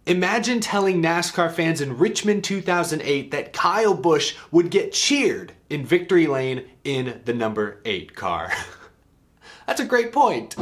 Imagine telling NASCAR fans in Richmond 2008 that Kyle Busch would get cheered in victory lane in the number 8 car. That's a great point.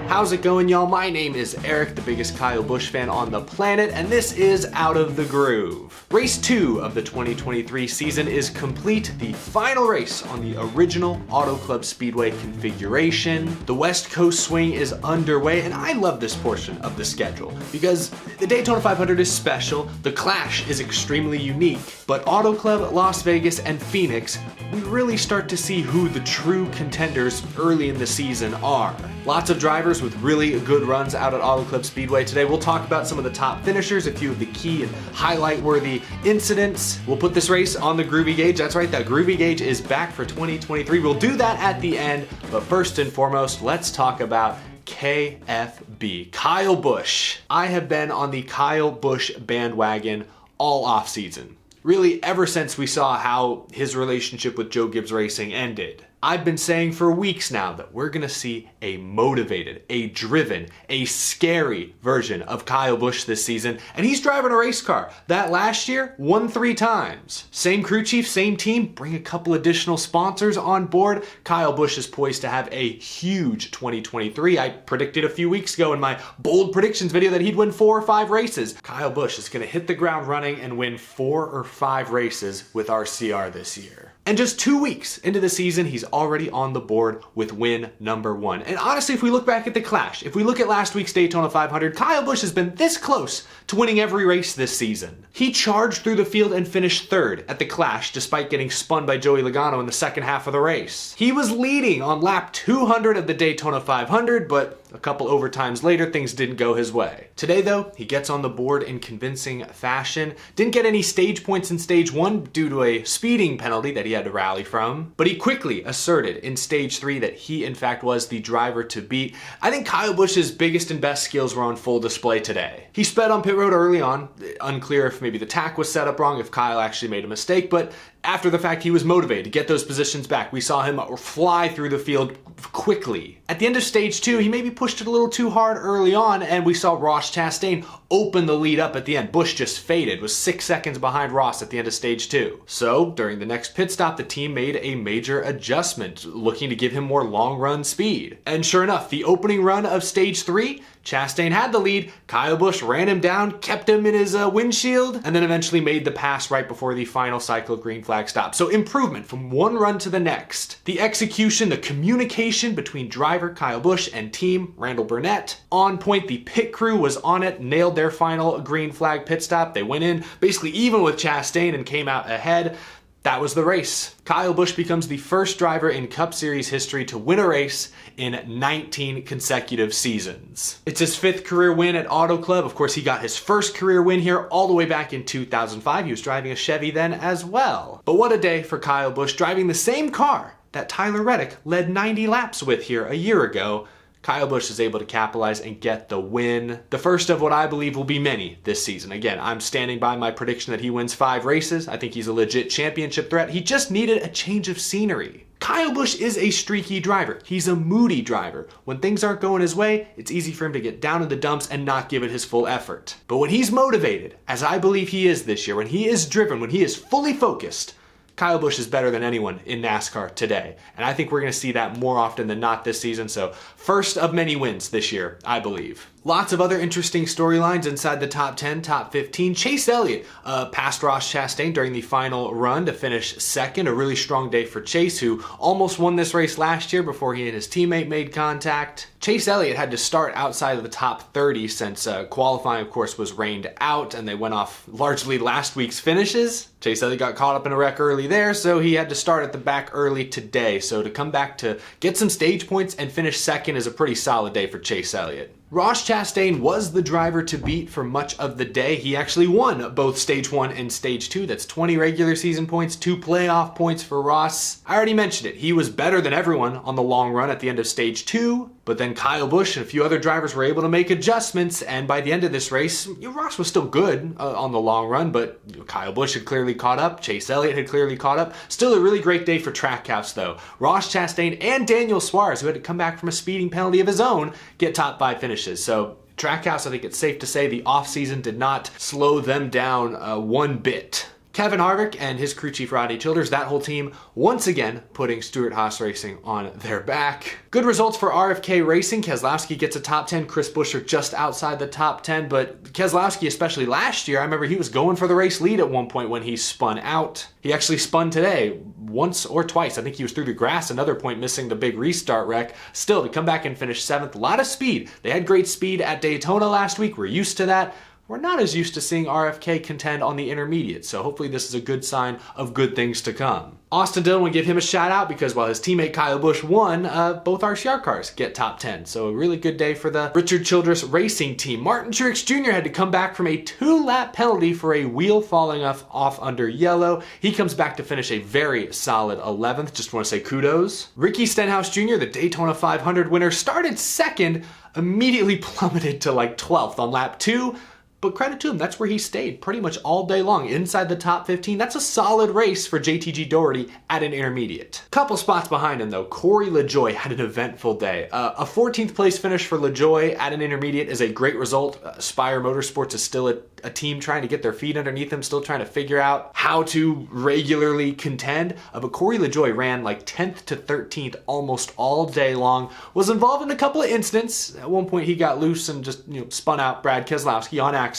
How's it going, y'all? My name is Eric, the biggest Kyle Busch fan on the planet, and this is Out of the Groove. Race 2 of the 2023 season is complete, the final race on the original Auto Club Speedway configuration. The West Coast swing is underway, and I love this portion of the schedule because the Daytona 500 is special, the Clash is extremely unique, but Auto Club, Las Vegas, and Phoenix, we really start to see who the true contenders early in the season are. Lots of drivers with really good runs out at Auto Club Speedway today. We'll talk about some of the top finishers, a few of the key and highlight-worthy incidents. We'll put this race on the Groovy Gauge. That's right, that Groovy Gauge is back for 2023. We'll do that at the end, but first and foremost, let's talk about KFB, Kyle Busch. I have been on the Kyle Busch bandwagon all offseason. Really, ever since we saw how his relationship with Joe Gibbs Racing ended. I've been saying for weeks now that we're gonna see a motivated, a driven, a scary version of Kyle Busch this season, and he's driving a race car that last year won 3 times. Same crew chief, same team, bring a couple additional sponsors on board. Kyle Busch is poised to have a huge 2023. I predicted a few weeks ago in my bold predictions video that he'd win 4 or 5 races. Kyle Busch is gonna hit the ground running and win 4 or 5 races with RCR this year. And just 2 weeks into the season, he's already on the board with win number 1. And honestly, if we look back at the Clash, if we look at last week's Daytona 500, Kyle Busch has been this close to winning every race this season. He charged through the field and finished 3rd at the Clash despite getting spun by Joey Logano in the second half of the race. He was leading on lap 200 of the Daytona 500, but a couple overtimes later, things didn't go his way. Today, though, he gets on the board in convincing fashion. Didn't get any stage points in stage 1 due to a speeding penalty that he had to rally from, but he quickly asserted in stage 3 that he, in fact, was the driver to beat. I think Kyle Busch's biggest and best skills were on full display today. He sped on pit road early on. Unclear if maybe the tack was set up wrong, if Kyle actually made a mistake, but after the fact, he was motivated to get those positions back. We saw him fly through the field quickly. At the end of stage 2, he maybe pushed it a little too hard early on, and we saw Ross Chastain open the lead up at the end. Busch just faded, was 6 seconds behind Ross at the end of stage 2. So during the next pit stop, the team made a major adjustment, looking to give him more long run speed. And sure enough, the opening run of stage 3, Chastain had the lead, Kyle Busch ran him down, kept him in his windshield, and then eventually made the pass right before the final cycle green flag stop. So improvement from one run to the next. The execution, the communication between driver Kyle Busch and team Randall Burnett, on point. The pit crew was on it, nailed their final green flag pit stop. They went in basically even with Chastain and came out ahead. That was the race. Kyle Busch becomes the first driver in Cup Series history to win a race in 19 consecutive seasons. It's his 5th career win at Auto Club. Of course, he got his first career win here all the way back in 2005. He was driving a Chevy then as well. But what a day for Kyle Busch, driving the same car that Tyler Reddick led 90 laps with here a year ago. Kyle Busch is able to capitalize and get the win. The first of what I believe will be many this season. Again, I'm standing by my prediction that he wins 5 races. I think he's a legit championship threat. He just needed a change of scenery. Kyle Busch is a streaky driver. He's a moody driver. When things aren't going his way, it's easy for him to get down in the dumps and not give it his full effort. But when he's motivated, as I believe he is this year, when he is driven, when he is fully focused, Kyle Busch is better than anyone in NASCAR today. And I think we're going to see that more often than not this season. So first of many wins this year, I believe. Lots of other interesting storylines inside the top 10, top 15. Chase Elliott passed Ross Chastain during the final run to finish 2nd. A really strong day for Chase, who almost won this race last year before he and his teammate made contact. Chase Elliott had to start outside of the top 30 since qualifying, of course, was rained out and they went off largely last week's finishes. Chase Elliott got caught up in a wreck early there, so he had to start at the back early today. So to come back to get some stage points and finish 2nd is a pretty solid day for Chase Elliott. Ross Chastain was the driver to beat for much of the day. He actually won both Stage 1 and Stage 2. That's 20 regular season points, 2 playoff points for Ross. I already mentioned it. He was better than everyone on the long run at the end of Stage 2, but then Kyle Busch and a few other drivers were able to make adjustments, and by the end of this race, Ross was still good on the long run, but Kyle Busch had clearly caught up, Chase Elliott had clearly caught up. Still a really great day for Trackhouse though. Ross Chastain and Daniel Suarez, who had to come back from a speeding penalty of his own, get top 5 finishes. So Trackhouse, I think it's safe to say the offseason did not slow them down one bit. Kevin Harvick and his crew chief Rodney Childers, that whole team, once again putting Stewart-Haas Racing on their back. Good results for RFK Racing. Keselowski gets a top 10, Chris Buescher just outside the top 10, but Keselowski, especially last year, I remember he was going for the race lead at one point when he spun out. He actually spun today once or twice. I think he was through the grass, another point missing the big restart wreck. Still, to come back and finish 7th, a lot of speed. They had great speed at Daytona last week. We're used to that. We're not as used to seeing RFK contend on the intermediate, so hopefully this is a good sign of good things to come. Austin Dillon would give him a shout out because while his teammate Kyle Busch won, both RCR cars get top 10. So a really good day for the Richard Childress Racing team. Martin Truex Jr. had to come back from a 2-lap penalty for a wheel falling off under yellow. He comes back to finish a very solid 11th. Just want to say kudos. Ricky Stenhouse Jr., the Daytona 500 winner, started 2nd, immediately plummeted to like 12th on lap 2. But credit to him, that's where he stayed pretty much all day long, inside the top 15. That's a solid race for JTG Doherty at an intermediate. Couple spots behind him though, Corey LaJoie had an eventful day. A 14th place finish for LaJoie at an intermediate is a great result. Spire Motorsports is still a team trying to get their feet underneath them, still trying to figure out how to regularly contend. But Corey LaJoie ran like 10th to 13th almost all day long, was involved in a couple of incidents. At one point he got loose and just spun out Brad Keselowski on accident.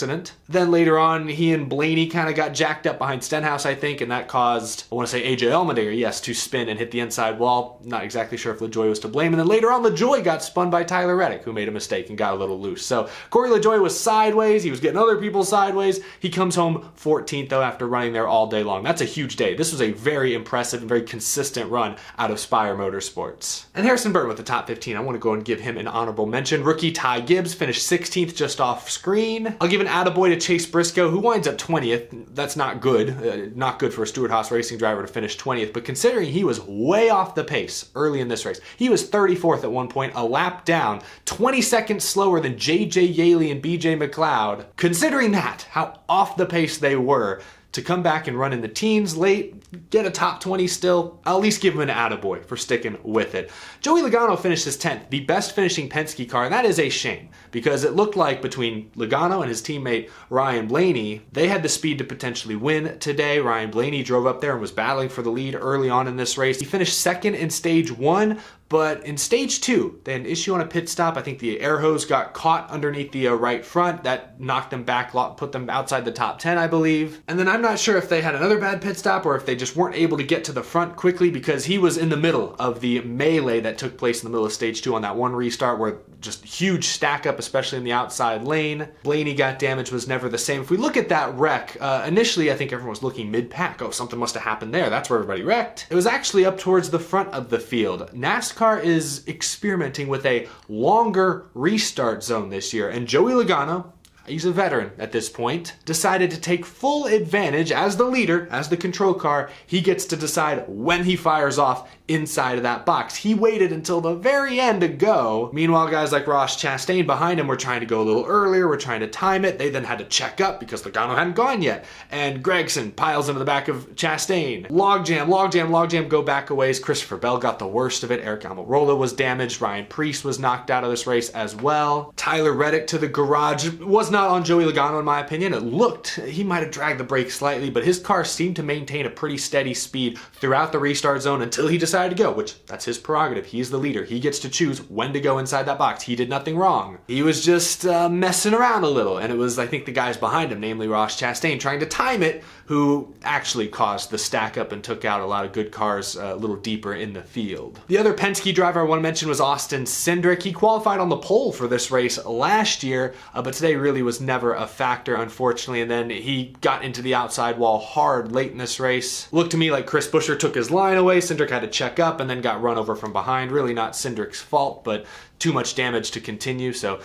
Then later on, he and Blaney kind of got jacked up behind Stenhouse, I think, and that caused, I want to say AJ Allmendinger, yes, to spin and hit the inside wall. Not exactly sure if LaJoie was to blame. And then later on, LaJoie got spun by Tyler Reddick, who made a mistake and got a little loose. So Corey LaJoie was sideways. He was getting other people sideways. He comes home 14th, though, after running there all day long. That's a huge day. This was a very impressive and very consistent run out of Spire Motorsports. And Harrison Burton with the top 15. I want to go and give him an honorable mention. Rookie Ty Gibbs finished 16th just off screen. I'll give an attaboy to Chase Briscoe, who winds up 20th. That's not good. Not good for a Stewart-Haas Racing driver to finish 20th, but considering he was way off the pace early in this race, he was 34th at one point, a lap down, 20 seconds slower than JJ Yaley and BJ McLeod. Considering that, how off the pace they were, to come back and run in the teens late, get a top 20 still, I'll at least give him an attaboy for sticking with it. Joey Logano finishes 10th, the best finishing Penske car, and that is a shame because it looked like between Logano and his teammate Ryan Blaney, they had the speed to potentially win today. Ryan Blaney drove up there and was battling for the lead early on in this race. He finished 2nd in stage 1, but in stage 2, they had an issue on a pit stop. I think the air hose got caught underneath the right front. That knocked them back, put them outside the top 10, I believe. And then I'm not sure if they had another bad pit stop or if they just weren't able to get to the front quickly because he was in the middle of the melee that took place in the middle of stage 2 on that one restart where just huge stack up, especially in the outside lane. Blaney got damaged, was never the same. If we look at that wreck, initially I think everyone was looking mid-pack. Oh, something must have happened there. That's where everybody wrecked. It was actually up towards the front of the field. NASCAR is experimenting with a longer restart zone this year, and Joey Logano, he's a veteran at this point, decided to take full advantage as the leader, as the control car. He gets to decide when he fires off inside of that box. He waited until the very end to go. Meanwhile, guys like Ross Chastain behind him were trying to go a little earlier, were trying to time it. They then had to check up because Logano hadn't gone yet. And Gragson piles into the back of Chastain. Logjam, go back a ways. Christopher Bell got the worst of it. Eric Almirola was damaged. Ryan Preece was knocked out of this race as well. Tyler Reddick to the garage. Was not on Joey Logano in my opinion. It looked, he might have dragged the brakes slightly, but his car seemed to maintain a pretty steady speed throughout the restart zone until he decided to go, which that's his prerogative. He's the leader. He gets to choose when to go inside that box. He did nothing wrong. He was just messing around a little, and it was, I think, the guys behind him, namely Ross Chastain, trying to time it, who actually caused the stack up and took out a lot of good cars a little deeper in the field. The other Penske driver I want to mention was Austin Cindric. He qualified on the pole for this race last year, but today really was never a factor, unfortunately, and then he got into the outside wall hard late in this race. Looked to me like Chris Buescher took his line away, Cindric had to check up and then got run over from behind. Really not Cindric's fault, but too much damage to continue. So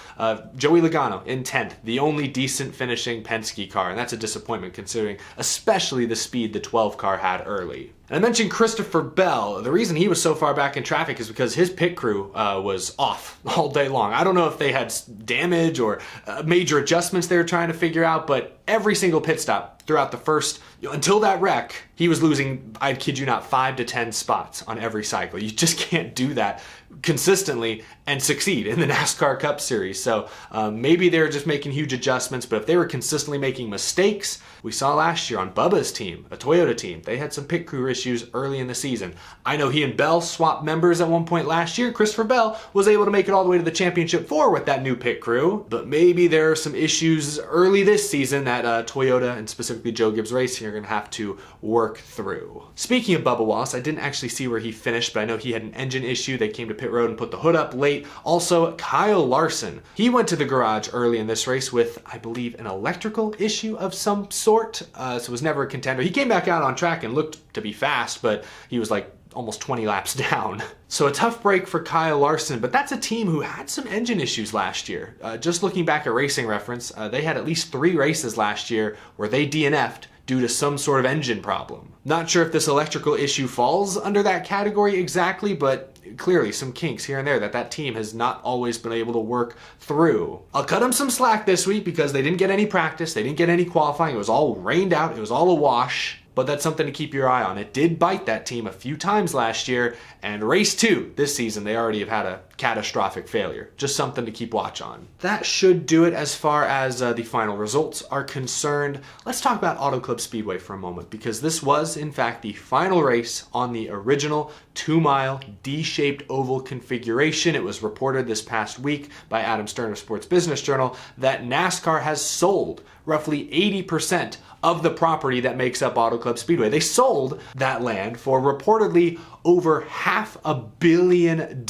Joey Logano in 10th, the only decent finishing Penske car, and that's a disappointment considering especially the speed the 12 car had early. And I mentioned Christopher Bell. The reason he was so far back in traffic is because his pit crew was off all day long. I don't know if they had damage or major adjustments they were trying to figure out, but every single pit stop throughout the first, until that wreck, he was losing, I kid you not, 5 to 10 spots on every cycle. You just can't do that consistently and succeed in the NASCAR Cup Series. So maybe they were just making huge adjustments, but if they were consistently making mistakes, we saw last year on Bubba's team, a Toyota team, they had some pit crew issues early in the season. I know he and Bell swapped members at one point last year. Christopher Bell was able to make it all the way to the championship 4 with that new pit crew, but maybe there are some issues early this season that Toyota and specifically Joe Gibbs Racing are going to have to work through. Speaking of Bubba Wallace, I didn't actually see where he finished, but I know he had an engine issue. They came to pit road and put the hood up late. Also, Kyle Larson. He went to the garage early in this race with, I believe, an electrical issue of some sort, so was never a contender. He came back out on track and looked to be fast, but he was like almost 20 laps down. So a tough break for Kyle Larson, but that's a team who had some engine issues last year. Just looking back at Racing Reference, they had at least 3 races last year where they DNF'd due to some sort of engine problem. Not sure if this electrical issue falls under that category exactly, but clearly some kinks here and there that team has not always been able to work through. I'll cut them some slack this week because they didn't get any practice, they didn't get any qualifying, it was all rained out, it was all a wash. But that's something to keep your eye on. It did bite that team a few times last year, and race 2 this season, they already have had a catastrophic failure. Just something to keep watch on. That should do it as far as the final results are concerned. Let's talk about Auto Club Speedway for a moment, because this was, in fact, the final race on the original 2-mile D-shaped oval configuration. It was reported this past week by Adam Stern of Sports Business Journal that NASCAR has sold roughly 80% of the property that makes up Auto Club Speedway. They sold that land for reportedly over $500 million.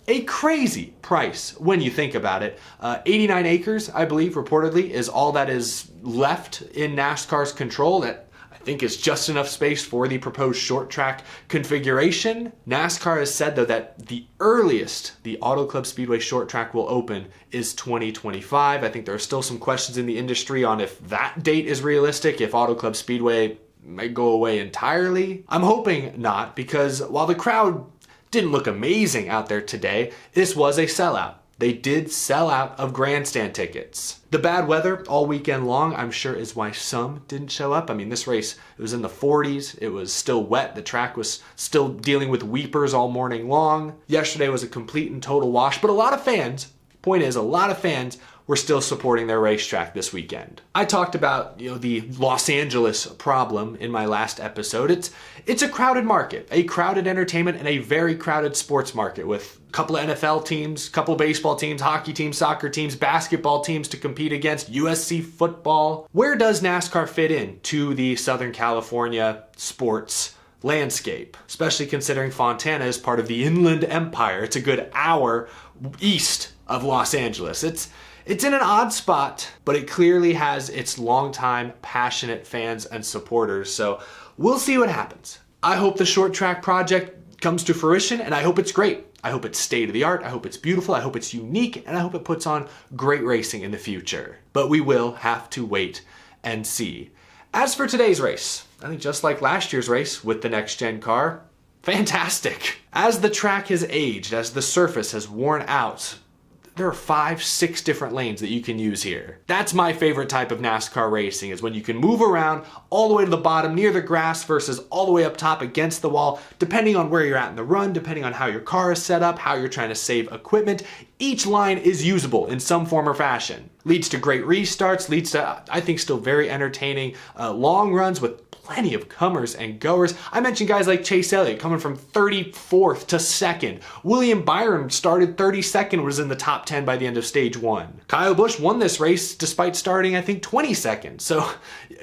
A crazy price when you think about it. 89 acres, I believe, reportedly, is all that is left in NASCAR's control. That I think is just enough space for the proposed short track configuration. NASCAR has said, though, that the earliest the Auto Club Speedway short track will open is 2025. I think there are still some questions in the industry on if that date is realistic, if Auto Club Speedway might go away entirely. I'm hoping not, because while the crowd didn't look amazing out there today, this was a sellout. They did sell out of grandstand tickets. The bad weather all weekend long, I'm sure, is why some didn't show up. I mean, this race, it was in the 40s. It was still wet. The track was still dealing with weepers all morning long. Yesterday was a complete and total wash, but a lot of fans, point is, a lot of fans were still supporting their racetrack this weekend. I talked about, the Los Angeles problem in my last episode. It's a crowded market, a crowded entertainment and a very crowded sports market with a couple of NFL teams, a couple of baseball teams, hockey teams, soccer teams, basketball teams to compete against, USC football. Where does NASCAR fit in to the Southern California sports landscape, especially considering Fontana is part of the Inland Empire? It's a good hour east of Los Angeles. It's in an odd spot, but it clearly has its longtime passionate fans and supporters. So we'll see what happens. I hope the short track project comes to fruition, and I hope it's great. I hope it's state of the art. I hope it's beautiful. I hope it's unique, and I hope it puts on great racing in the future. But we will have to wait and see. As for today's race, I think just like last year's race with the next gen car, fantastic. As the track has aged, as the surface has worn out, there are 5, 6 different lanes that you can use here. That's my favorite type of NASCAR racing, is when you can move around all the way to the bottom near the grass versus all the way up top against the wall, depending on where you're at in the run, depending on how your car is set up, how you're trying to save equipment. Each line is usable in some form or fashion. Leads to great restarts, leads to, I think, still very entertaining long runs with plenty of comers and goers. I mentioned guys like Chase Elliott coming from 34th to 2nd. William Byron started 32nd, was in the top 10 by the end of stage 1. Kyle Busch won this race despite starting, I think, 22nd. So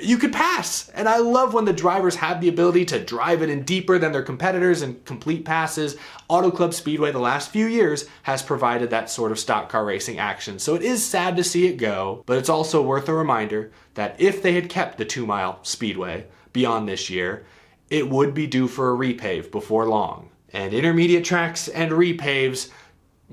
you could pass. And I love when the drivers have the ability to drive it in deeper than their competitors and complete passes. Auto Club Speedway the last few years has provided that sort of stock car racing action. So it is sad to see it go, but it's also worth a reminder that if they had kept the 2-mile speedway beyond this year, it would be due for a repave before long. And intermediate tracks and repaves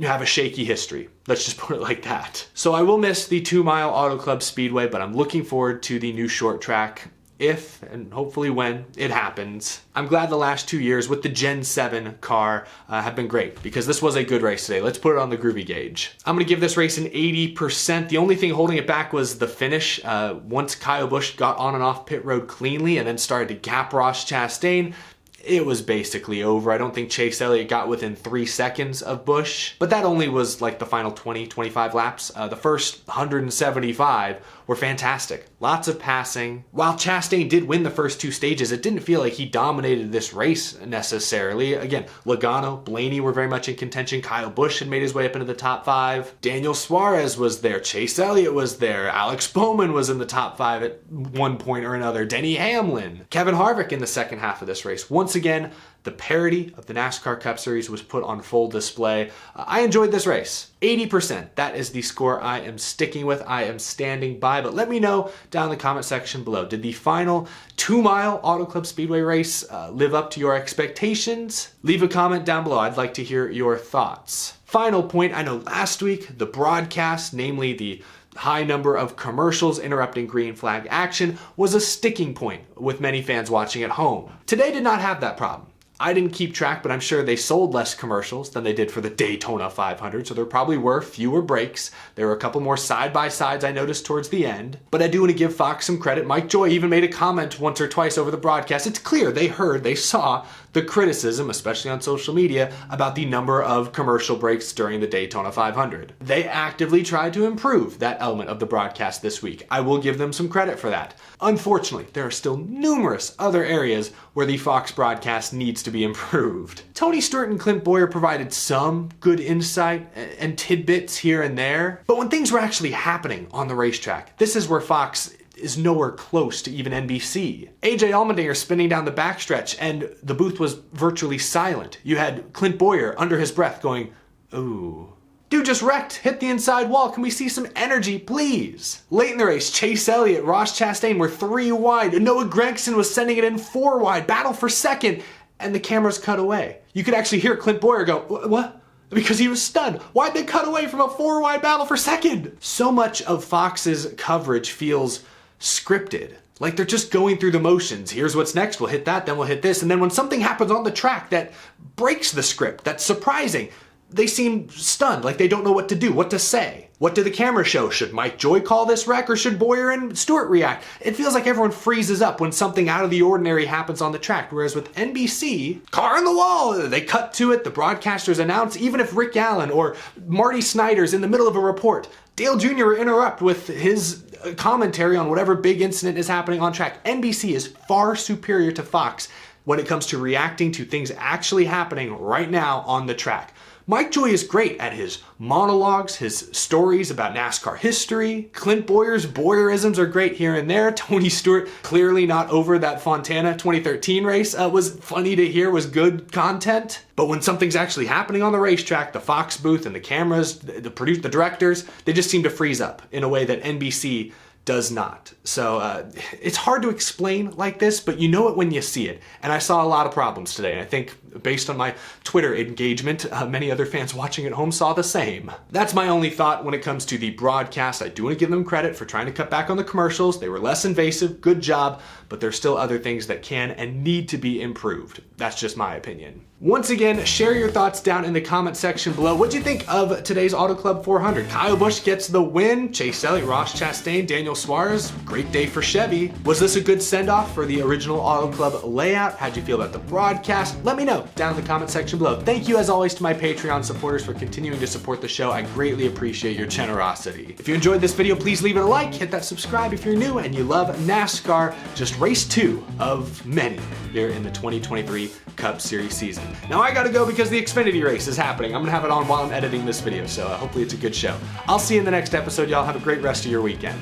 have a shaky history. Let's just put it like that. So I will miss the 2-mile Auto Club Speedway, but I'm looking forward to the new short track if and hopefully when it happens. I'm glad the last 2 years with the Gen 7 car have been great because this was a good race today. Let's put it on the groovy gauge. I'm gonna give this race an 80%. The only thing holding it back was the finish. Once Kyle Busch got on and off pit road cleanly and then started to gap Ross Chastain, it was basically over. I don't think Chase Elliott got within 3 seconds of Busch, but that only was like the final 20, 25 laps. The first 175 were fantastic. Lots of passing. While Chastain did win the first 2 stages, it didn't feel like he dominated this race necessarily. Again, Logano, Blaney were very much in contention. Kyle Busch had made his way up into the top 5. Daniel Suarez was there. Chase Elliott was there. Alex Bowman was in the top 5 at one point or another. Denny Hamlin. Kevin Harvick in the second half of this race. Once again, the parody of the NASCAR Cup Series was put on full display. I enjoyed this race. 80%, that is the score I am sticking with. I am standing by, but let me know down in the comment section below. Did the final 2-mile Auto Club Speedway race live up to your expectations? Leave a comment down below. I'd like to hear your thoughts. Final point, I know last week the broadcast, namely the high number of commercials interrupting green flag action, was a sticking point with many fans watching at home. Today did not have that problem. I didn't keep track, but I'm sure they sold less commercials than they did for the Daytona 500, so there probably were fewer breaks. There were a couple more side-by-sides I noticed towards the end. But I do want to give Fox some credit. Mike Joy even made a comment once or twice over the broadcast. It's clear they heard, they saw the criticism, especially on social media, about the number of commercial breaks during the Daytona 500. They actively tried to improve that element of the broadcast this week. I will give them some credit for that. Unfortunately, there are still numerous other areas where the Fox broadcast needs to be improved. Tony Stewart and Clint Boyer provided some good insight and tidbits here and there, but when things were actually happening on the racetrack, this is where Fox is nowhere close to even NBC. AJ Allmendinger spinning down the backstretch and the booth was virtually silent. You had Clint Boyer under his breath going, "Ooh. Dude just wrecked, hit the inside wall. Can we see some energy, please?" Late in the race, Chase Elliott, Ross Chastain were 3 wide. Noah Gragson was sending it in 4 wide. Battle for second, and the cameras cut away. You could actually hear Clint Boyer go, "What?" Because he was stunned. Why'd they cut away from a 4-wide battle for second? So much of Fox's coverage feels scripted. Like they're just going through the motions. Here's what's next, we'll hit that, then we'll hit this. And then when something happens on the track that breaks the script, that's surprising, they seem stunned, like they don't know what to do, what to say. What did the camera show? Should Mike Joy call this wreck or should Boyer and Stewart react? It feels like everyone freezes up when something out of the ordinary happens on the track, whereas with NBC, car on the wall, they cut to it, the broadcasters announce, even if Rick Allen or Marty Snyder's in the middle of a report, Dale Jr. will interrupt with his commentary on whatever big incident is happening on track. NBC is far superior to Fox when it comes to reacting to things actually happening right now on the track. Mike Joy is great at his monologues, his stories about NASCAR history. Clint Boyer's Boyerisms are great here and there. Tony Stewart, clearly not over that Fontana 2013 race, was funny to hear, was good content. But when something's actually happening on the racetrack, the Fox booth and the cameras, the directors, they just seem to freeze up in a way that NBC does not. So it's hard to explain like this, but you know it when you see it. And I saw a lot of problems today. And I think based on my Twitter engagement, many other fans watching at home saw the same. That's my only thought when it comes to the broadcast. I do want to give them credit for trying to cut back on the commercials. They were less invasive, good job, but there's still other things that can and need to be improved. That's just my opinion. Once again, share your thoughts down in the comment section below. What'd you think of today's Auto Club 400? Kyle Busch gets the win. Chase Elliott, Ross Chastain, Daniel Suarez. Great day for Chevy. Was this a good send-off for the original Auto Club layout? How'd you feel about the broadcast? Let me know down in the comment section below. Thank you as always to my Patreon supporters for continuing to support the show. I greatly appreciate your generosity. If you enjoyed this video, please leave it a like, hit that subscribe if you're new and you love NASCAR. Just race 2 of many here in the 2023 Cup Series season. Now I gotta go because the Xfinity race is happening. I'm gonna have it on while I'm editing this video, so hopefully it's a good show. I'll see you in the next episode, y'all. Have a great rest of your weekend.